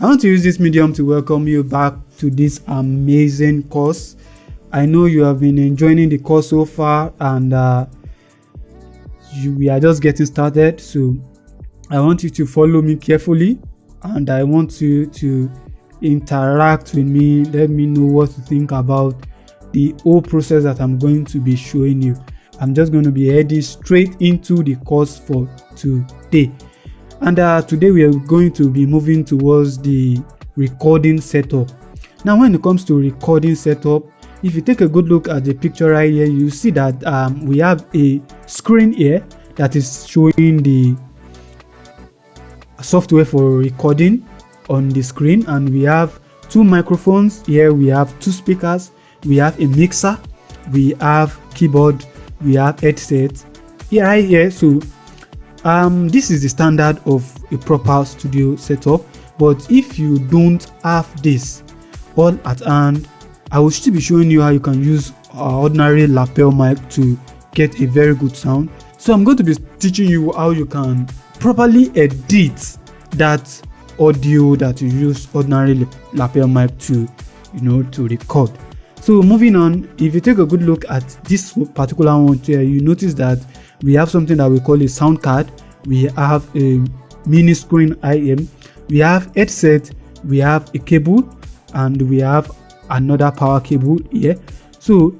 I want to use this medium to welcome you back to this amazing course. I know you have been enjoying the course so far, and we are just getting started. So I want you to follow me carefully, and I want you to interact with me. Let me know what you think about the whole process that I'm going to be showing you. I'm just going to be heading straight into the course for today. And today we are going to be moving towards the recording setup. Now, when it comes to recording setup, if you take a good look at the picture right here, you see that we have a screen here that is showing the software for recording on the screen, and we have two microphones here, we have two speakers, we have a mixer, we have keyboard, we have headset here right here. So this is the standard of a proper studio setup, but if you don't have this all at hand, I will still be showing you how you can use ordinary lapel mic to get a very good sound. So I'm going to be teaching you how you can properly edit that audio that you use ordinary lapel mic to record. So moving on, if you take a good look at this particular one here, you notice that we have something that we call a sound card, we have a mini screen IM, we have headset, we have a cable, and we have another power cable here. So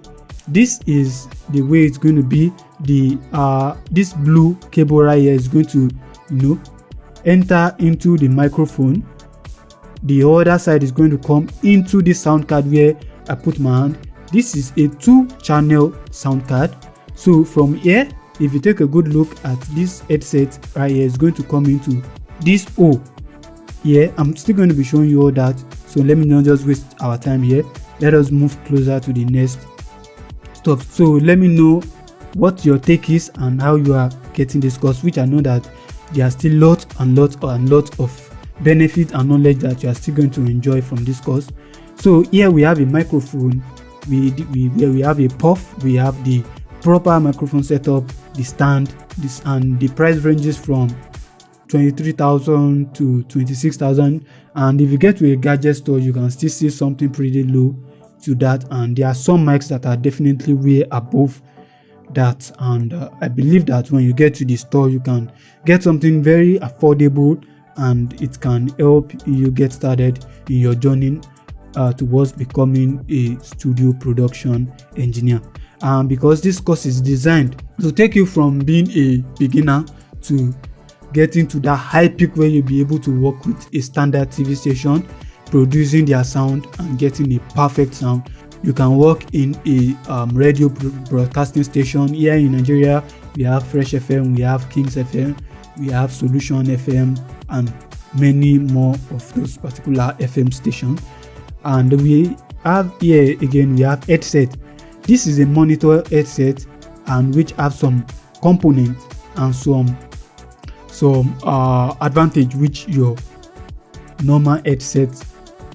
this is the way it's going to be. The this blue cable right here is going to enter into the microphone. The other side is going to come into the sound card where I put my hand. This is a 2-channel sound card. So from here, if you take a good look at this headset right here, it's going to come into this O here. I'm still going to be showing you all that, so let me not just waste our time here. Let us move closer to the next stuff. So let me know what your take is and how you are getting this course, which I know that there are still lots of benefit and knowledge that you are still going to enjoy from this course. So here we have a microphone, we have a puff, we have the proper microphone setup, the stand, and the price ranges from 23,000 to 26,000. And if you get to a gadget store, you can still see something pretty low to that, and there are some mics that are definitely way above that. And I believe that when you get to the store, you can get something very affordable, and it can help you get started in your journey towards becoming a studio production engineer. Because this course is designed to take you from being a beginner to getting to that high peak where you'll be able to work with a standard TV station, producing their sound and getting a perfect sound. You can work in a radio broadcasting station. Here in Nigeria, we have Fresh FM, we have Kings FM, we have Solution FM, and many more of those particular FM stations. And we have here again, we have headset. This is a monitor headset, and which have some components and some advantage which your normal headset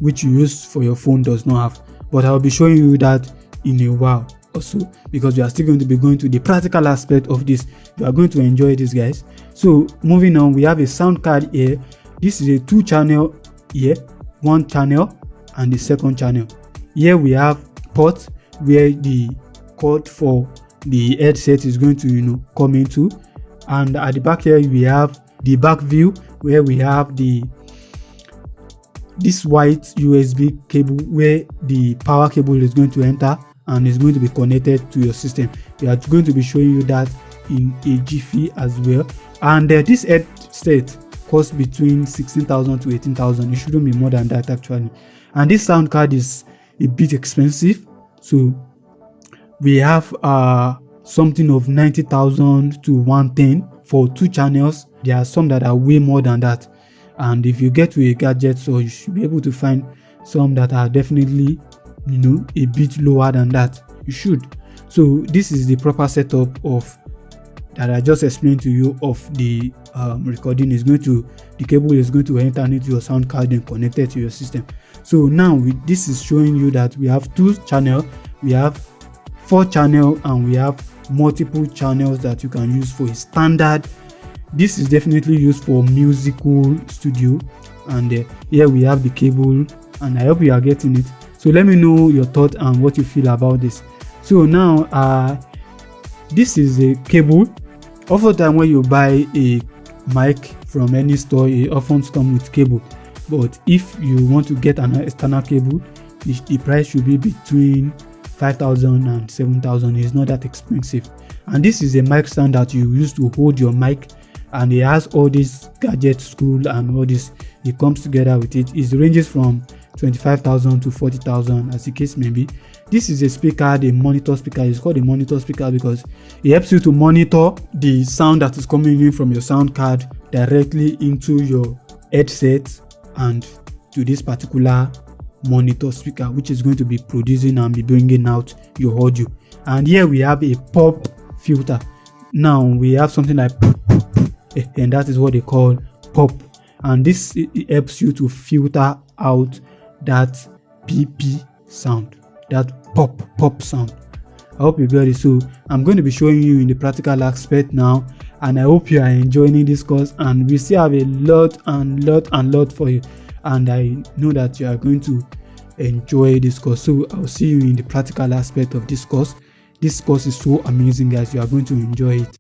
which you use for your phone does not have. But I'll be showing you that in a while also, because we are still going to be going to the practical aspect of this. You are going to enjoy this, guys. So moving on, we have a sound card here. This is a 2-channel here, 1 channel and the second channel. Here we have port where the cord for the headset is going to come into, and at the back here we have the back view where we have this white USB cable where the power cable is going to enter and is going to be connected to your system. We are going to be showing you that in a jiffy as well. And this headset costs between 16,000 to 18,000. It shouldn't be more than that actually. And this sound card is a bit expensive, so we have something of 90,000 to 110 for 2 channels. There are some that are way more than that, and if you get to a gadget, so you should be able to find some that are definitely a bit lower than that. You should. So this is the proper setup of that I just explained to you of the recording. The cable is going to enter into your sound card and connected to your system. So now this is showing you that we have 2 channels, we have 4 channels, and we have multiple channels that you can use for a standard. This is definitely used for musical studio, and here we have the cable, and I hope you are getting it. So let me know your thought and what you feel about this. So now this is a cable. Oftentimes when you buy a mic from any store, it often comes with cable, but if you want to get an external cable, the price should be between 5,000 and 7,000. It's not that expensive. And this is a mic stand that you use to hold your mic, and it has all these gadget screw and all this. It comes together with it. It ranges from 25,000 to 40,000 as the case may be. This is a speaker, the monitor speaker. It's called a monitor speaker because it helps you to monitor the sound that is coming in from your sound card directly into your headset and to this particular monitor speaker, which is going to be producing and be bringing out your audio. And here we have a pop filter. Now we have something like and that is what they call pop, and this it helps you to filter out that PP sound, that pop sound. I hope you got it. So I'm going to be showing you in the practical aspect now, and I hope you are enjoying this course, and we still have a lot for you, and I know that you are going to enjoy this course. So I'll see you in the practical aspect of this course. This course is so amazing, guys. You are going to enjoy it.